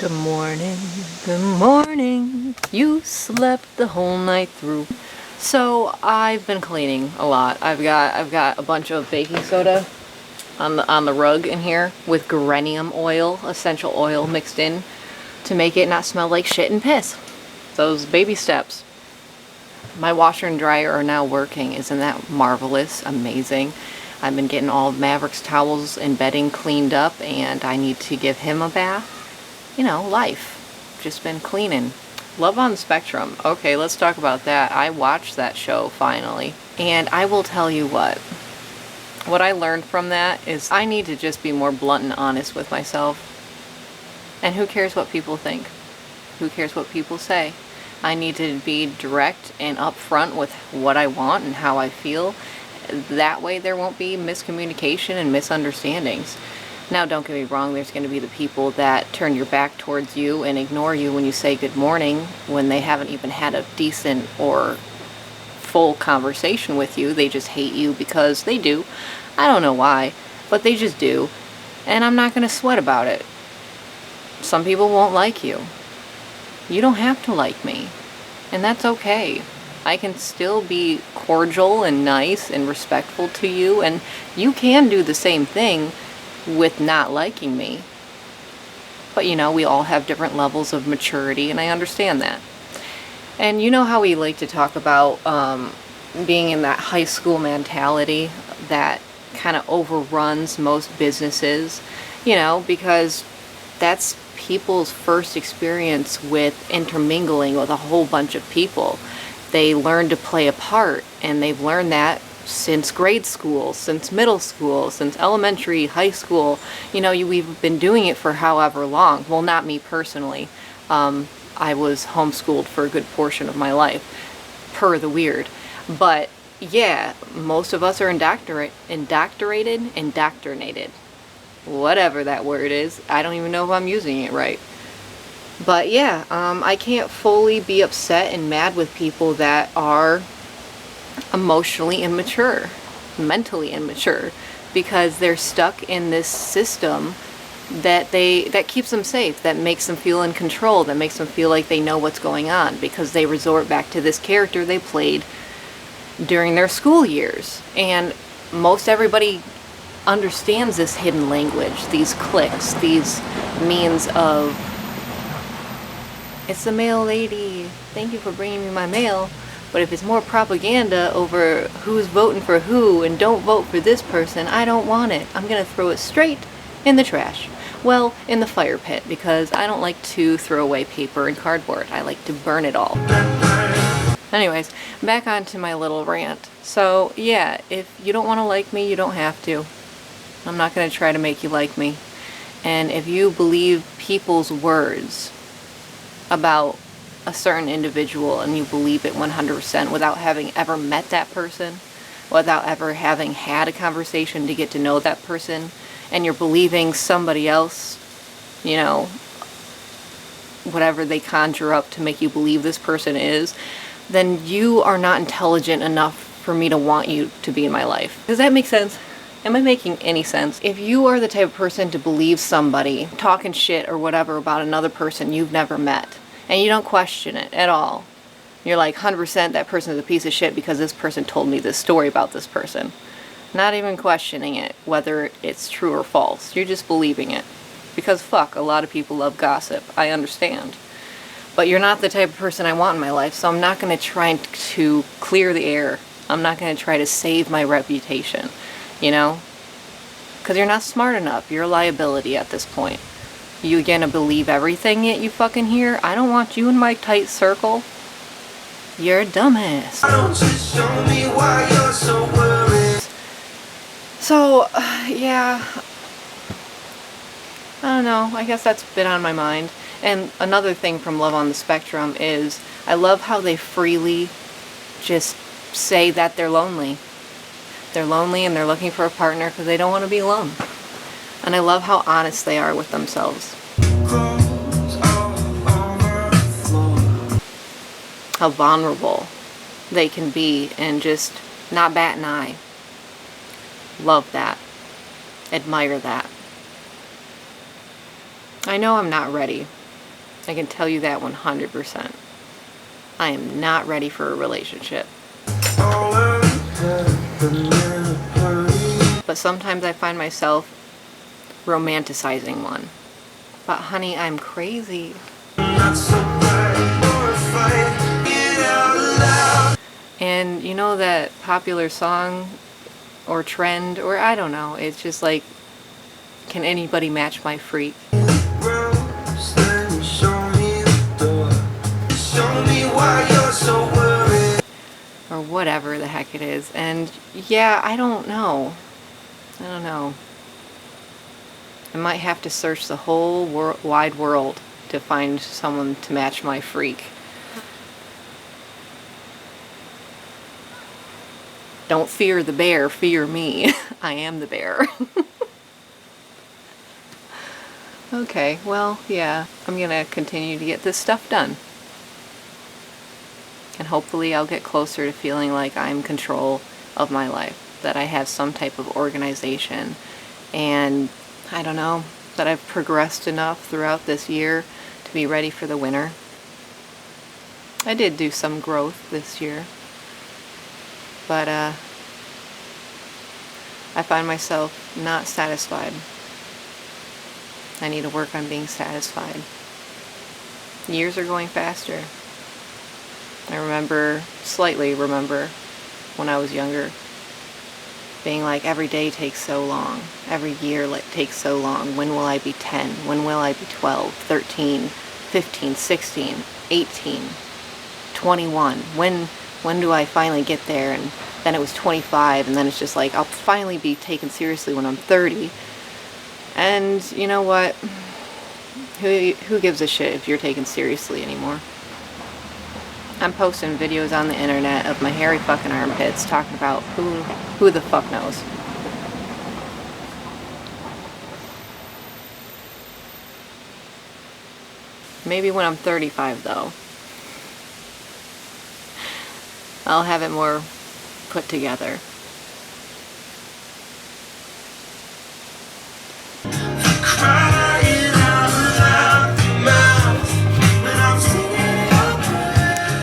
Good morning, good morning. You slept the whole night through. So I've been cleaning a lot. I've got a bunch of baking soda on the rug in here with geranium oil, essential oil mixed in to make it not smell like shit and piss. Those baby steps. My washer and dryer are now working. Isn't that marvelous? Amazing. I've been getting all of Maverick's towels and bedding cleaned up, and I need to give him a bath. You know, life. Just been cleaning. Love on the Spectrum. Okay, let's talk about that. I watched that show finally, and I will tell you what I learned from that is I need to just be more blunt and honest with myself. And who cares what people think? Who cares what people say? I need to be direct and upfront with what I want and how I feel. That way there won't be miscommunication and misunderstandings. Now, don't get me wrong, there's going to be the people that turn your back towards you and ignore you when you say good morning when they haven't even had a decent or full conversation with you. They just hate you because they do. I don't know why, but they just do. And I'm not going to sweat about it. Some people won't like you. You don't have to like me. And that's okay. I can still be cordial and nice and respectful to you, and you can do the same thing with not liking me. But you know, we all have different levels of maturity, and I understand that. And you know how we like to talk about being in that high school mentality that kind of overruns most businesses, you know, because that's people's first experience with intermingling with a whole bunch of people. They learn to play a part, and they've learned that since grade school, since middle school, since elementary, high school. You know, we've been doing it for however long. Well, not me personally. I was homeschooled for a good portion of my life, per the weird. But yeah, most of us are indoctrinated, whatever that word is. I don't even know if I'm using it right. But yeah, I can't fully be upset and mad with people that are emotionally immature, mentally immature, because they're stuck in this system that keeps them safe, that makes them feel in control, that makes them feel like they know what's going on, because they resort back to this character they played during their school years. And most everybody understands this hidden language, these cliques, these means of, it's the mail lady, thank you for bringing me my mail. But if it's more propaganda over who's voting for who and don't vote for this person, I don't want it. I'm going to throw it straight in the trash. Well, in the fire pit, because I don't like to throw away paper and cardboard. I like to burn it all. Anyways, back onto my little rant. So, yeah, if you don't want to like me, you don't have to. I'm not going to try to make you like me. And if you believe people's words about a certain individual and you believe it 100% without having ever met that person, without ever having had a conversation to get to know that person, and you're believing somebody else, you know, whatever they conjure up to make you believe this person is, then you are not intelligent enough for me to want you to be in my life. Does that make sense? Am I making any sense? If you are the type of person to believe somebody talking shit or whatever about another person you've never met, and you don't question it at all, you're like 100% that person is a piece of shit because this person told me this story about this person. Not even questioning it, whether it's true or false. You're just believing it. Because fuck, a lot of people love gossip. I understand. But you're not the type of person I want in my life, so I'm not going to try to clear the air. I'm not going to try to save my reputation, you know? Because you're not smart enough. You're a liability at this point. You gonna believe everything that you fucking hear? I don't want you in my tight circle. You're a dumbass. Why don't you show me why you're so worried? So, yeah. I don't know. I guess that's been on my mind. And another thing from Love on the Spectrum is I love how they freely just say that they're lonely. They're lonely and they're looking for a partner because they don't want to be alone. And I love how honest they are with themselves. How vulnerable they can be and just not bat an eye. Love that. Admire that. I know I'm not ready I can tell you that 100%. I am not ready for a relationship. But sometimes I find myself romanticizing one. But honey, I'm crazy. And you know that popular song or trend, or I don't know, it's just like, can anybody match my freak? Or whatever the heck it is. And yeah, I don't know. I might have to search the whole wide world to find someone to match my freak. Don't fear the bear, fear me. I am the bear. Okay, well, yeah, I'm gonna continue to get this stuff done. And hopefully I'll get closer to feeling like I'm in control of my life, that I have some type of organization, and I don't know, that I've progressed enough throughout this year to be ready for the winter. I did do some growth this year, but I find myself not satisfied. I need to work on being satisfied. Years are going faster. I slightly remember when I was younger, being like, every day takes so long. Every year takes so long. When will I be 10? When will I be 12, 13, 15, 16, 18, 21? When do I finally get there? And then it was 25, and then it's just like, I'll finally be taken seriously when I'm 30. And you know what? Who gives a shit if you're taken seriously anymore? I'm posting videos on the internet of my hairy fucking armpits talking about who the fuck knows. Maybe when I'm 35 though. I'll have it more put together.